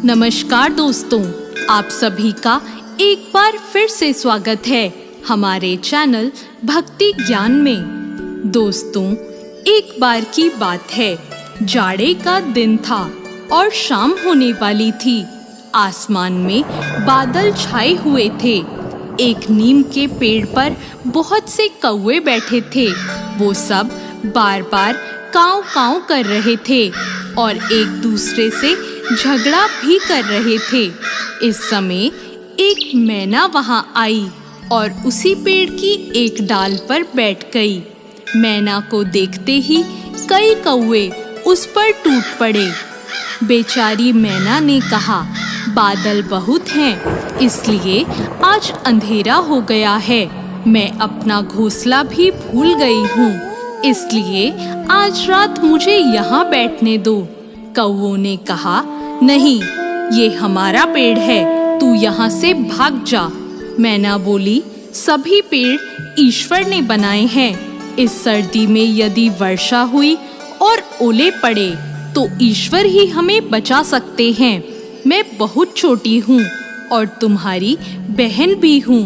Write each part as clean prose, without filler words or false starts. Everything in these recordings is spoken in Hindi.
नमस्कार दोस्तों, आप सभी का एक बार फिर से स्वागत है हमारे चैनल भक्ति ज्ञान में। दोस्तों, एक बार की बात है, जाड़े का दिन था और शाम होने वाली थी। आसमान में बादल छाए हुए थे। एक नीम के पेड़ पर बहुत से कौवे बैठे थे। वो सब बार बार काव काव कर रहे थे और एक दूसरे से झगड़ा भी कर रहे थे। इस समय एक मैना वहां आई और उसी पेड़ की एक डाल पर बैठ गई। मैना को देखते ही कई कौवे उस पर टूट पड़े। बेचारी मैना ने कहा, बादल बहुत हैं, इसलिए आज अंधेरा हो गया है। मैं अपना घोंसला भी भूल गई हूँ, इसलिए आज रात मुझे यहाँ बैठने दो। कौवों ने कहा, नहीं, ये हमारा पेड़ है, तू यहाँ से भाग जा। मैना बोली, सभी पेड़ ईश्वर ने बनाए हैं। इस सर्दी में यदि वर्षा हुई और ओले पड़े तो ईश्वर ही हमें बचा सकते हैं। मैं बहुत छोटी हूँ और तुम्हारी बहन भी हूँ।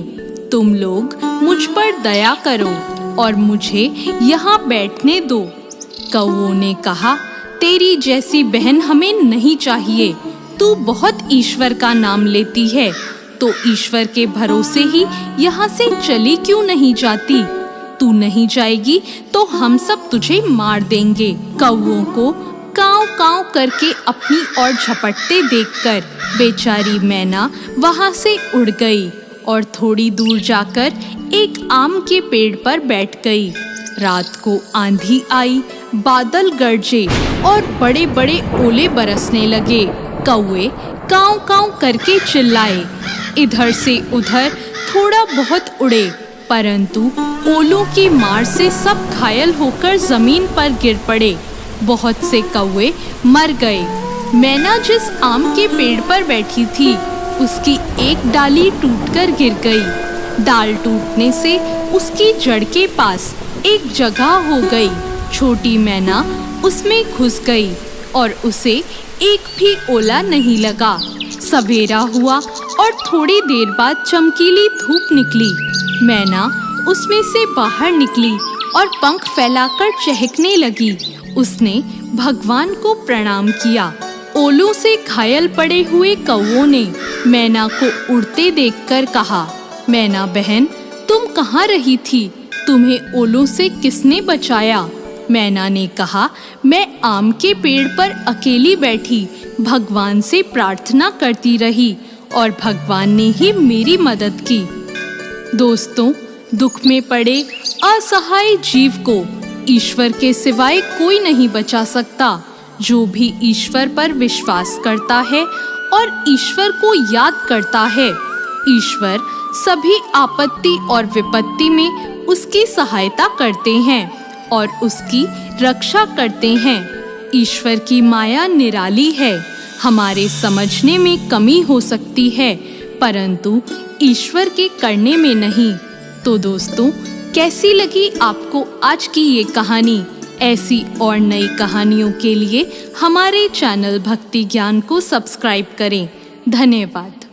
तुम लोग मुझ पर दया करो और मुझे यहाँ बैठने दो। कौवों ने कहा, तेरी जैसी बहन हमें नहीं चाहिए। तू बहुत ईश्वर का नाम लेती है, तो ईश्वर के भरोसे ही यहाँ से चली क्यों नहीं जाती? तू नहीं जाएगी तो हम सब तुझे मार देंगे। कौवों को काव काव करके अपनी ओर झपटते देखकर बेचारी मैना वहां से उड़ गई और थोड़ी दूर जाकर एक आम के पेड़ पर बैठ गई। रात को आंधी आई, बादल गरजे और बड़े बड़े ओले बरसने लगे। कौवे काव काव करके चिल्लाए। इधर से उधर थोड़ा बहुत उड़े, परंतु ओलों की मार से सब घायल होकर जमीन पर गिर पड़े। बहुत से कौवे मर गए। मैना जिस आम के पेड़ पर बैठी थी, उसकी एक डाली टूटकर गिर गई। डाल टूटने से उसकी जड़ के पास एक जगह हो गई। छोटी मैना उसमें घुस गई और उसे एक भी ओला नहीं लगा। सवेरा हुआ और थोड़ी देर बाद चमकीली धूप निकली। मैना उसमें से बाहर निकली और पंख फैलाकर चहकने लगी। उसने भगवान को प्रणाम किया। ओलों से घायल पड़े हुए कौवों ने मैना को उड़ते देखकर कहा, मैना बहन, तुम कहाँ रही थी? तुम्हें ओलों से किसने बचाया? मैना ने कहा, मैं आम के पेड़ पर अकेली बैठी भगवान से प्रार्थना करती रही और भगवान ने ही मेरी मदद की। दोस्तों, दुख में पड़े असहाय जीव को ईश्वर के सिवाय कोई नहीं बचा सकता। जो भी ईश्वर पर विश्वास करता है और ईश्वर को याद करता है, ईश्वर सभी आपत्ति और विपत्ति में उसकी सहायता करते हैं और उसकी रक्षा करते हैं। ईश्वर की माया निराली है। हमारे समझने में कमी हो सकती है, परंतु ईश्वर के करने में नहीं। तो दोस्तों, कैसी लगी आपको आज की ये कहानी? ऐसी और नई कहानियों के लिए हमारे चैनल भक्ति ज्ञान को सब्सक्राइब करें। धन्यवाद।